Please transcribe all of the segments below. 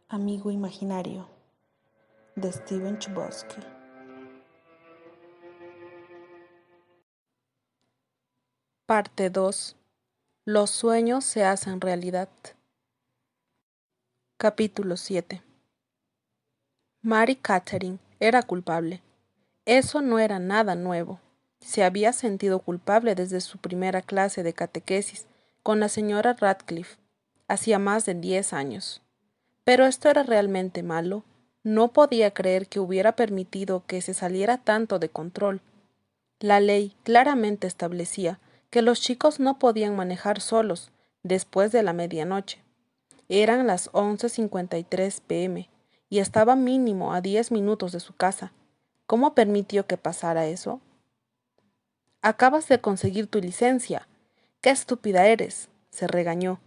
Amigo imaginario, de Steven Chbosky. Parte 2. Los sueños se hacen realidad. Capítulo 7. Mary Catherine era culpable. Eso no era nada nuevo. Se había sentido culpable desde su primera clase de catequesis con la señora Radcliffe, hacía más de 10 años. Pero esto era realmente malo. No podía creer que hubiera permitido que se saliera tanto de control. La ley claramente establecía que los chicos no podían manejar solos después de la medianoche. Eran las 11:53 p.m. y estaba mínimo a 10 minutos de su casa. ¿Cómo permitió que pasara eso? Acabas de conseguir tu licencia. ¡Qué estúpida eres!, se regañó.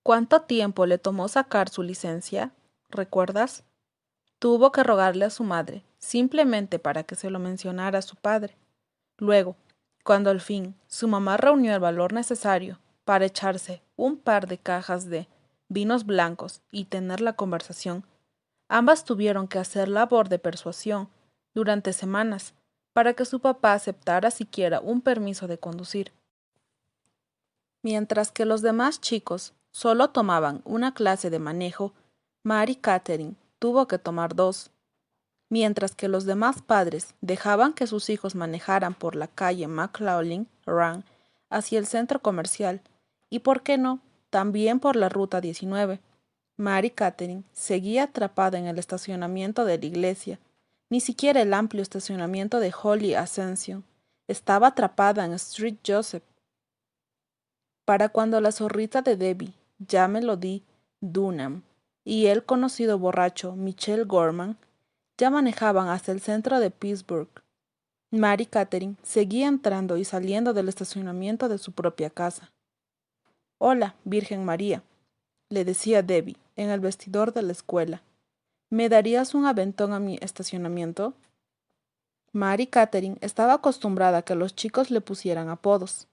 ¿Cuánto tiempo le tomó sacar su licencia? ¿Recuerdas? Tuvo que rogarle a su madre, simplemente para que se lo mencionara a su padre. Luego, cuando al fin su mamá reunió el valor necesario para echarse un par de cajas de vinos blancos y tener la conversación, ambas tuvieron que hacer labor de persuasión durante semanas para que su papá aceptara siquiera un permiso de conducir. Mientras que los demás chicos solo tomaban una clase de manejo, Mary Catherine tuvo que tomar 2. Mientras que los demás padres dejaban que sus hijos manejaran por la calle McLaughlin Run hacia el centro comercial, y por qué no, también por la ruta 19. Mary Catherine seguía atrapada en el estacionamiento de la iglesia, ni siquiera el amplio estacionamiento de Holy Ascension. Estaba atrapada en Street Joseph. Para cuando la zorrita de Debbie, ya Melody Dunham, y el conocido borracho Michel Gorman ya manejaban hasta el centro de Pittsburgh, Mary Catherine seguía entrando y saliendo del estacionamiento de su propia casa. «Hola, Virgen María», le decía Debbie en el vestidor de la escuela. «¿Me darías un aventón a mi estacionamiento?» Mary Catherine estaba acostumbrada a que los chicos le pusieran apodos.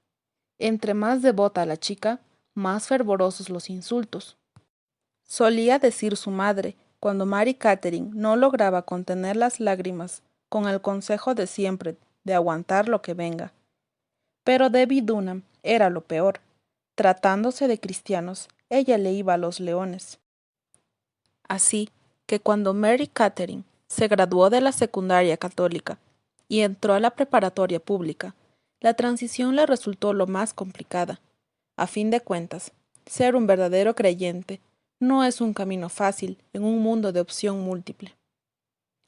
Entre más devota la chica, más fervorosos los insultos. Solía decir su madre, cuando Mary Catherine no lograba contener las lágrimas, con el consejo de siempre de aguantar lo que venga. Pero Debbie Dunham era lo peor. Tratándose de cristianos, ella le iba a los leones. Así que cuando Mary Catherine se graduó de la secundaria católica y entró a la preparatoria pública, la transición le resultó lo más complicada. A fin de cuentas, ser un verdadero creyente no es un camino fácil en un mundo de opción múltiple.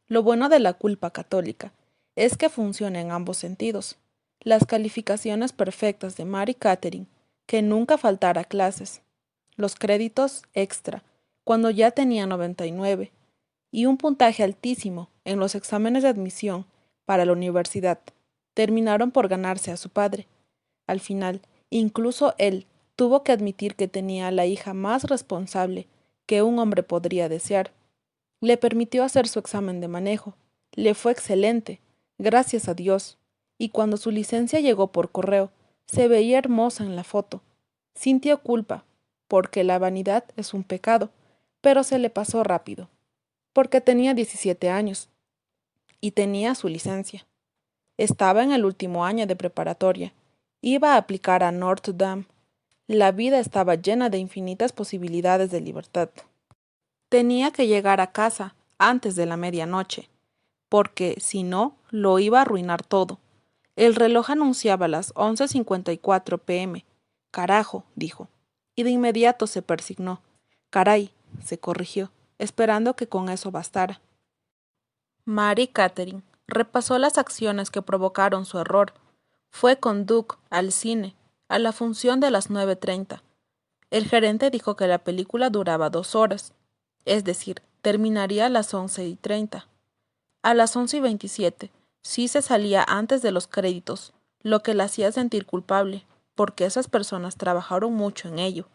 Lo bueno de la culpa católica es que funciona en ambos sentidos. Las calificaciones perfectas de Mary Catherine, que nunca faltara clases, los créditos extra, cuando ya tenía 99, y un puntaje altísimo en los exámenes de admisión para la universidad, terminaron por ganarse a su padre. Al final, incluso él tuvo que admitir que tenía a la hija más responsable que un hombre podría desear. Le permitió hacer su examen de manejo. Le fue excelente, gracias a Dios. Y cuando su licencia llegó por correo, se veía hermosa en la foto. Sintió culpa, porque la vanidad es un pecado, pero se le pasó rápido, porque tenía 17 años y tenía su licencia. Estaba en el último año de preparatoria. Iba a aplicar a Notre Dame. La vida estaba llena de infinitas posibilidades de libertad. Tenía que llegar a casa antes de la medianoche, porque si no, lo iba a arruinar todo. El reloj anunciaba las 11:54 p.m. «Carajo», dijo, y de inmediato se persignó. «Caray», se corrigió, esperando que con eso bastara. Mary Catherine repasó las acciones que provocaron su error. Fue con Duke al cine, a la función de las 9:30. El gerente dijo que la película duraba 2 horas, es decir, terminaría a las 11:30. A las 11:27 sí se salía antes de los créditos, lo que la hacía sentir culpable, porque esas personas trabajaron mucho en ello.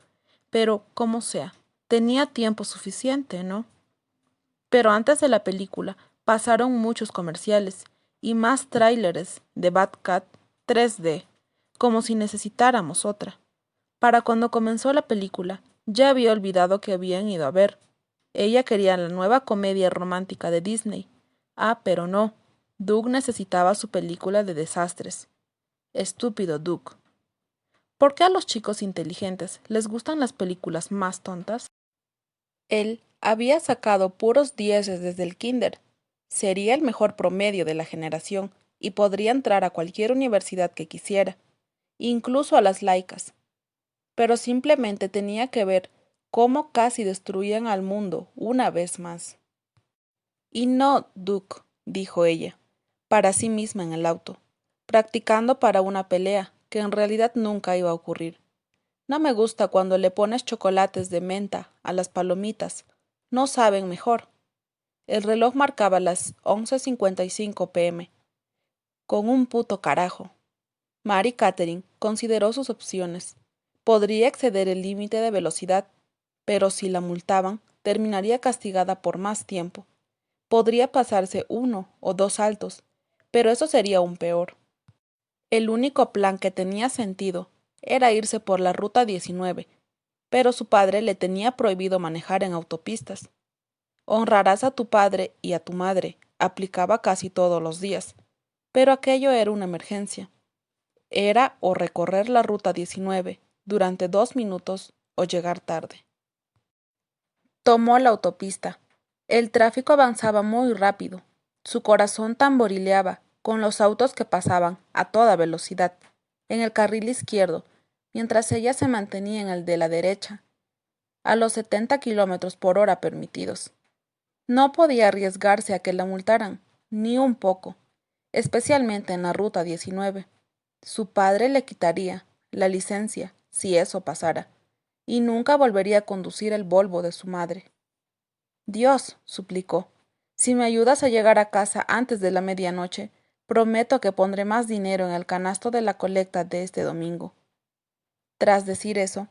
Pero, como sea, tenía tiempo suficiente, ¿no? Pero antes de la película pasaron muchos comerciales y más tráileres de Batcat 3D, como si necesitáramos otra. Para cuando comenzó la película, ya había olvidado que habían ido a ver. Ella quería la nueva comedia romántica de Disney. Ah, pero no. Doug necesitaba su película de desastres. Estúpido Doug. ¿Por qué a los chicos inteligentes les gustan las películas más tontas? Él había sacado puros dieces desde el kinder. Sería el mejor promedio de la generación y podría entrar a cualquier universidad que quisiera, incluso a las laicas. Pero simplemente tenía que ver cómo casi destruían al mundo una vez más. Y no, Duke, dijo ella, para sí misma en el auto, practicando para una pelea que en realidad nunca iba a ocurrir. No me gusta cuando le pones chocolates de menta a las palomitas. No saben mejor. El reloj marcaba las 11:55 p.m. Con un puto carajo. Mary Catherine consideró sus opciones. Podría exceder el límite de velocidad, pero si la multaban, terminaría castigada por más tiempo. Podría pasarse 1 o 2 saltos, pero eso sería aún peor. El único plan que tenía sentido era irse por la ruta 19, pero su padre le tenía prohibido manejar en autopistas. Honrarás a tu padre y a tu madre, aplicaba casi todos los días, pero aquello era una emergencia. Era o recorrer la ruta 19 durante 2 minutos o llegar tarde. Tomó la autopista. El tráfico avanzaba muy rápido. Su corazón tamborileaba con los autos que pasaban a toda velocidad en el carril izquierdo, mientras ella se mantenía en el de la derecha, a los 70 kilómetros por hora permitidos. No podía arriesgarse a que la multaran, ni un poco, especialmente en la ruta 19. Su padre le quitaría la licencia si eso pasara, y nunca volvería a conducir el Volvo de su madre. Dios, suplicó, si me ayudas a llegar a casa antes de la medianoche, prometo que pondré más dinero en el canasto de la colecta de este domingo. Tras decir eso,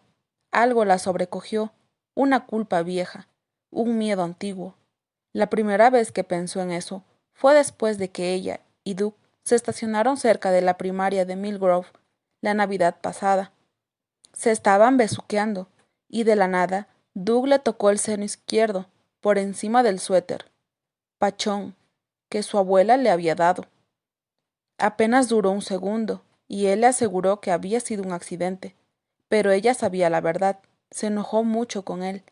algo la sobrecogió, una culpa vieja, un miedo antiguo. La primera vez que pensó en eso fue después de que ella y Duke se estacionaron cerca de la primaria de Mill Grove la Navidad pasada. Se estaban besuqueando, y de la nada Doug le tocó el seno izquierdo, por encima del suéter, pachón, que su abuela le había dado. Apenas duró un segundo, y él le aseguró que había sido un accidente, pero ella sabía la verdad, se enojó mucho con él.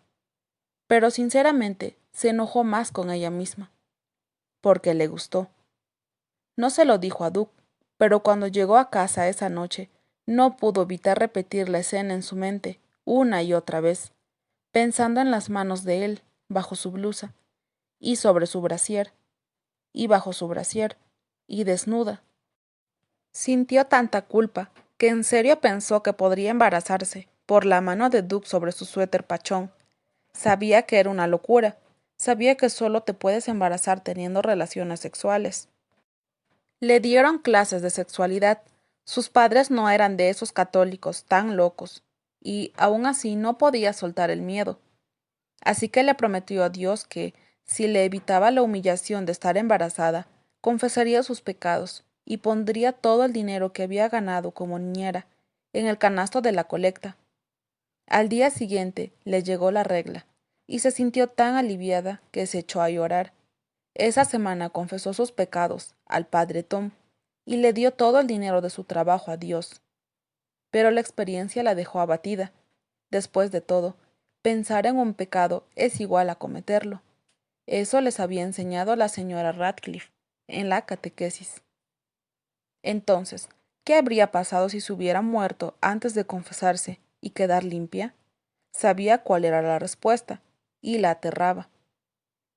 Pero sinceramente, se enojó más con ella misma, porque le gustó. No se lo dijo a Doug, pero cuando llegó a casa esa noche, no pudo evitar repetir la escena en su mente, una y otra vez, pensando en las manos de él, bajo su blusa, y sobre su brasier, y bajo su brasier, y desnuda. Sintió tanta culpa, que en serio pensó que podría embarazarse, por la mano de Doug sobre su suéter pachón. Sabía que era una locura, sabía que solo te puedes embarazar teniendo relaciones sexuales. Le dieron clases de sexualidad. Sus padres no eran de esos católicos tan locos, y aún así no podía soltar el miedo. Así que le prometió a Dios que, si le evitaba la humillación de estar embarazada, confesaría sus pecados y pondría todo el dinero que había ganado como niñera en el canasto de la colecta. Al día siguiente le llegó la regla, y se sintió tan aliviada que se echó a llorar. Esa semana confesó sus pecados al padre Tom y le dio todo el dinero de su trabajo a Dios. Pero la experiencia la dejó abatida. Después de todo, pensar en un pecado es igual a cometerlo. Eso les había enseñado la señora Radcliffe en la catequesis. Entonces, ¿qué habría pasado si se hubiera muerto antes de confesarse y quedar limpia? Sabía cuál era la respuesta, y la aterraba.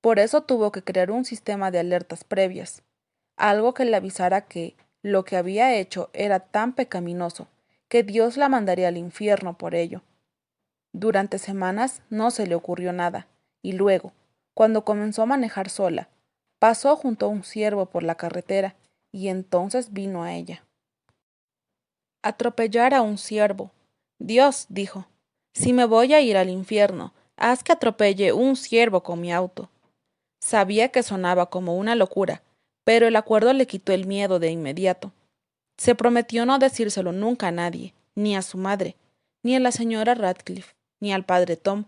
Por eso tuvo que crear un sistema de alertas previas, algo que le avisara que lo que había hecho era tan pecaminoso que Dios la mandaría al infierno por ello. Durante semanas no se le ocurrió nada, y luego, cuando comenzó a manejar sola, pasó junto a un ciervo por la carretera, y entonces vino a ella. Atropellar a un ciervo. Dios, dijo, si me voy a ir al infierno, haz que atropelle un ciervo con mi auto. Sabía que sonaba como una locura, pero el acuerdo le quitó el miedo de inmediato. Se prometió no decírselo nunca a nadie, ni a su madre, ni a la señora Radcliffe, ni al padre Tom,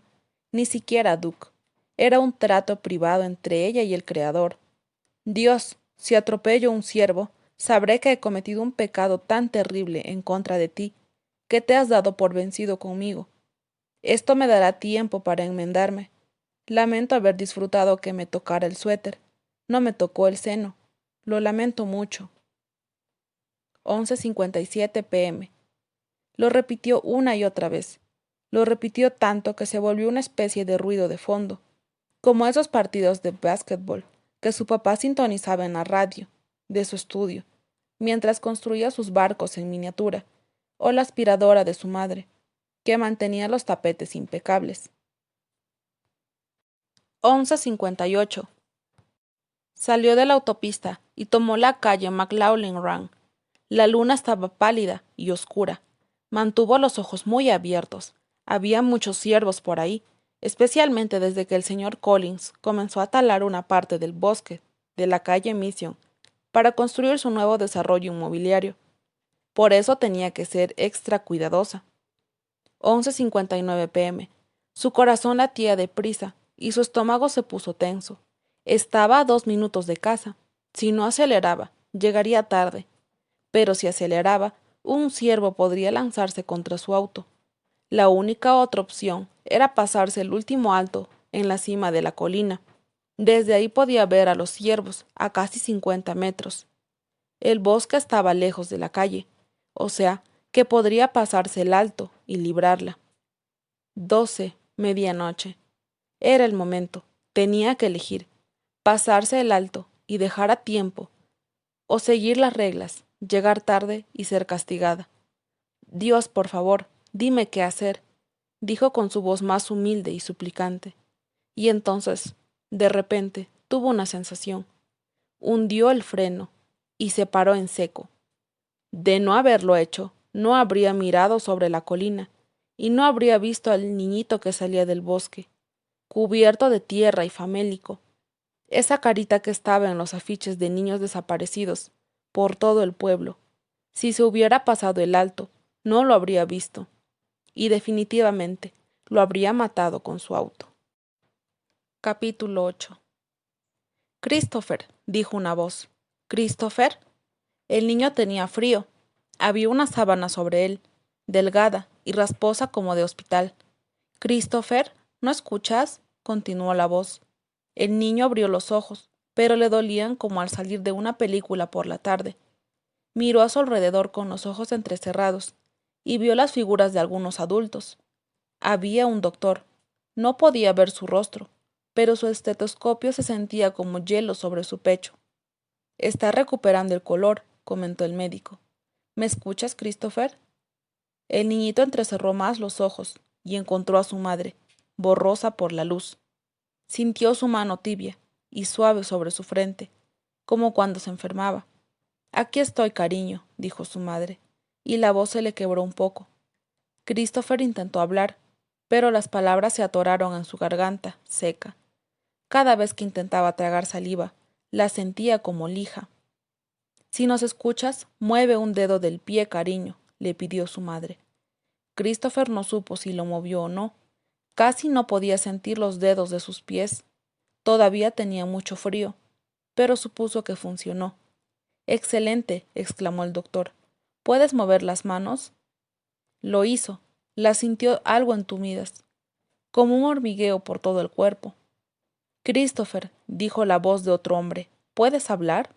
ni siquiera a Duke. Era un trato privado entre ella y el Creador. Dios, si atropello un ciervo, sabré que he cometido un pecado tan terrible en contra de ti, que te has dado por vencido conmigo. Esto me dará tiempo para enmendarme. Lamento haber disfrutado que me tocara el suéter. No me tocó el seno. Lo lamento mucho. 11:57 p.m. Lo repitió una y otra vez. Lo repitió tanto que se volvió una especie de ruido de fondo, como esos partidos de básquetbol que su papá sintonizaba en la radio de su estudio, mientras construía sus barcos en miniatura, o la aspiradora de su madre, que mantenía los tapetes impecables. 11:58. Salió de la autopista y tomó la calle McLaughlin Run. La luna estaba pálida y oscura. Mantuvo los ojos muy abiertos. Había muchos ciervos por ahí, especialmente desde que el señor Collins comenzó a talar una parte del bosque de la calle Mission para construir su nuevo desarrollo inmobiliario. Por eso tenía que ser extra cuidadosa. 11:59 p.m. Su corazón latía deprisa y su estómago se puso tenso. Estaba a 2 minutos de casa. Si no aceleraba, llegaría tarde. Pero si aceleraba, un ciervo podría lanzarse contra su auto. La única otra opción era pasarse el último alto en la cima de la colina. Desde ahí podía ver a los ciervos a casi 50 metros. El bosque estaba lejos de la calle, o sea, que podría pasarse el alto y librarla. 12, medianoche. Era el momento. Tenía que elegir, pasarse el alto y dejar a tiempo, o seguir las reglas, llegar tarde y ser castigada. Dios, por favor, dime qué hacer, dijo con su voz más humilde y suplicante. Y entonces, de repente, tuvo una sensación. Hundió el freno y se paró en seco. De no haberlo hecho, no habría mirado sobre la colina y no habría visto al niñito que salía del bosque, cubierto de tierra y famélico. Esa carita que estaba en los afiches de niños desaparecidos por todo el pueblo. Si se hubiera pasado el alto, no lo habría visto. Y definitivamente lo habría matado con su auto. Capítulo 8. Christopher, dijo una voz. ¿Christopher? El niño tenía frío. Había una sábana sobre él, delgada y rasposa como de hospital. Christopher, ¿no escuchas? Continuó la voz. El niño abrió los ojos, pero le dolían como al salir de una película por la tarde. Miró a su alrededor con los ojos entrecerrados y vio las figuras de algunos adultos. Había un doctor. No podía ver su rostro, pero su estetoscopio se sentía como hielo sobre su pecho. Está recuperando el color, comentó el médico. ¿Me escuchas, Christopher? El niñito entrecerró más los ojos y encontró a su madre, borrosa por la luz. Sintió su mano tibia y suave sobre su frente, como cuando se enfermaba. Aquí estoy, cariño, dijo su madre, y la voz se le quebró un poco. Christopher intentó hablar, pero las palabras se atoraron en su garganta, seca. Cada vez que intentaba tragar saliva, la sentía como lija. Si nos escuchas, mueve un dedo del pie, cariño, le pidió su madre. Christopher no supo si lo movió o no. Casi no podía sentir los dedos de sus pies. Todavía tenía mucho frío, pero supuso que funcionó. Excelente, exclamó el doctor. ¿Puedes mover las manos? Lo hizo. Las sintió algo entumidas, como un hormigueo por todo el cuerpo. Christopher, dijo la voz de otro hombre, ¿puedes hablar?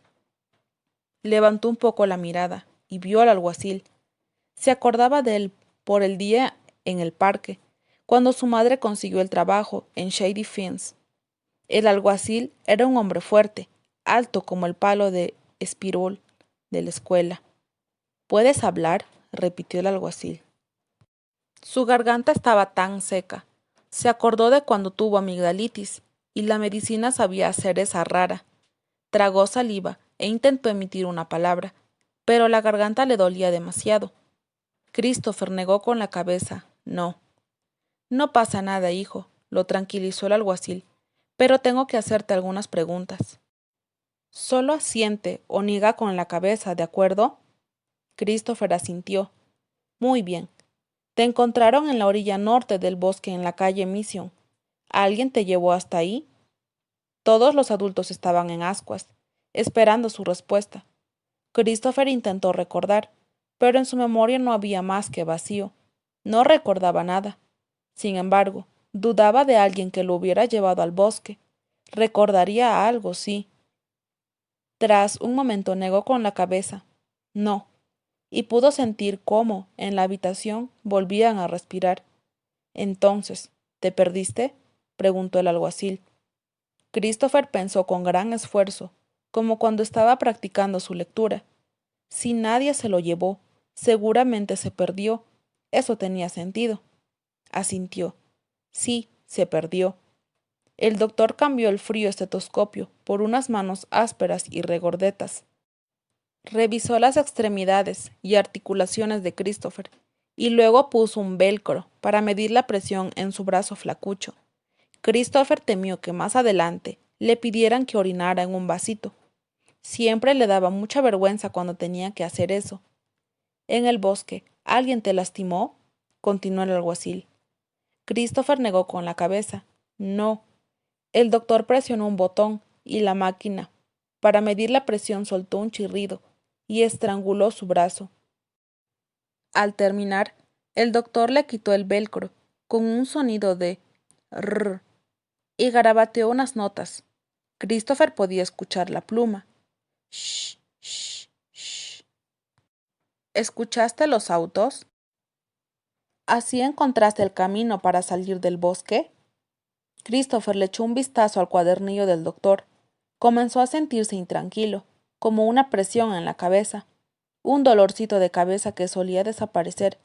Levantó un poco la mirada y vio al alguacil. Se acordaba de él por el día en el parque, cuando su madre consiguió el trabajo en Shady Fins. El alguacil era un hombre fuerte, alto como el palo de espirol de la escuela. ¿Puedes hablar? Repitió el alguacil. Su garganta estaba tan seca. Se acordó de cuando tuvo amigdalitis y la medicina sabía hacer esa rara. Tragó saliva e intentó emitir una palabra, pero la garganta le dolía demasiado. Christopher negó con la cabeza. No. No pasa nada, hijo, lo tranquilizó el alguacil, pero tengo que hacerte algunas preguntas. Solo asiente o niega con la cabeza, ¿de acuerdo? Christopher asintió. Muy bien. Te encontraron en la orilla norte del bosque en la calle Mission. ¿Alguien te llevó hasta ahí? Todos los adultos estaban en ascuas, esperando su respuesta. Christopher intentó recordar, pero en su memoria no había más que vacío. No recordaba nada. Sin embargo, dudaba de alguien que lo hubiera llevado al bosque. Recordaría algo, sí. Tras un momento negó con la cabeza. No. Y pudo sentir cómo, en la habitación, volvían a respirar. Entonces, ¿te perdiste?, preguntó el alguacil. Christopher pensó con gran esfuerzo, como cuando estaba practicando su lectura. Si nadie se lo llevó, seguramente se perdió. Eso tenía sentido. Asintió. Sí, se perdió. El doctor cambió el frío estetoscopio por unas manos ásperas y regordetas. Revisó las extremidades y articulaciones de Christopher, y luego puso un velcro para medir la presión en su brazo flacucho. Christopher temió que más adelante le pidieran que orinara en un vasito. Siempre le daba mucha vergüenza cuando tenía que hacer eso. En el bosque, ¿alguien te lastimó?, continuó el alguacil. Christopher negó con la cabeza. No. El doctor presionó un botón y la máquina, para medir la presión, soltó un chirrido y estranguló su brazo. Al terminar, el doctor le quitó el velcro con un sonido de rrr y garabateó unas notas. Christopher podía escuchar la pluma. Shh, shh, shh. ¿Escuchaste los autos? ¿Así encontraste el camino para salir del bosque? Christopher le echó un vistazo al cuadernillo del doctor. Comenzó a sentirse intranquilo, como una presión en la cabeza, un dolorcito de cabeza que solía desaparecer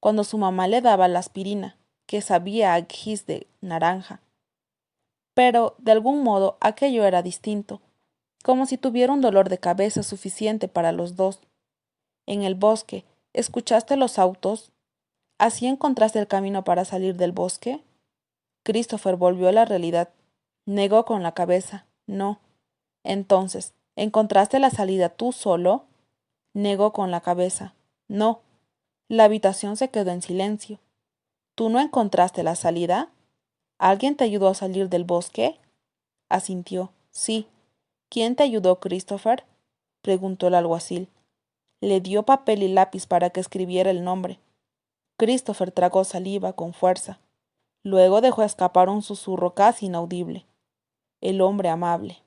cuando su mamá le daba la aspirina, que sabía a gis de naranja. Pero, de algún modo, aquello era distinto, como si tuviera un dolor de cabeza suficiente para los dos. En el bosque, ¿escuchaste los autos? ¿Así encontraste el camino para salir del bosque? Christopher volvió a la realidad. Negó con la cabeza. No. Entonces, ¿encontraste la salida tú solo? Negó con la cabeza. No. La habitación se quedó en silencio. ¿Tú no encontraste la salida? ¿Alguien te ayudó a salir del bosque? Asintió. Sí. ¿Quién te ayudó, Christopher?, preguntó el alguacil. Le dio papel y lápiz para que escribiera el nombre. Christopher tragó saliva con fuerza. Luego dejó escapar un susurro casi inaudible. El hombre amable.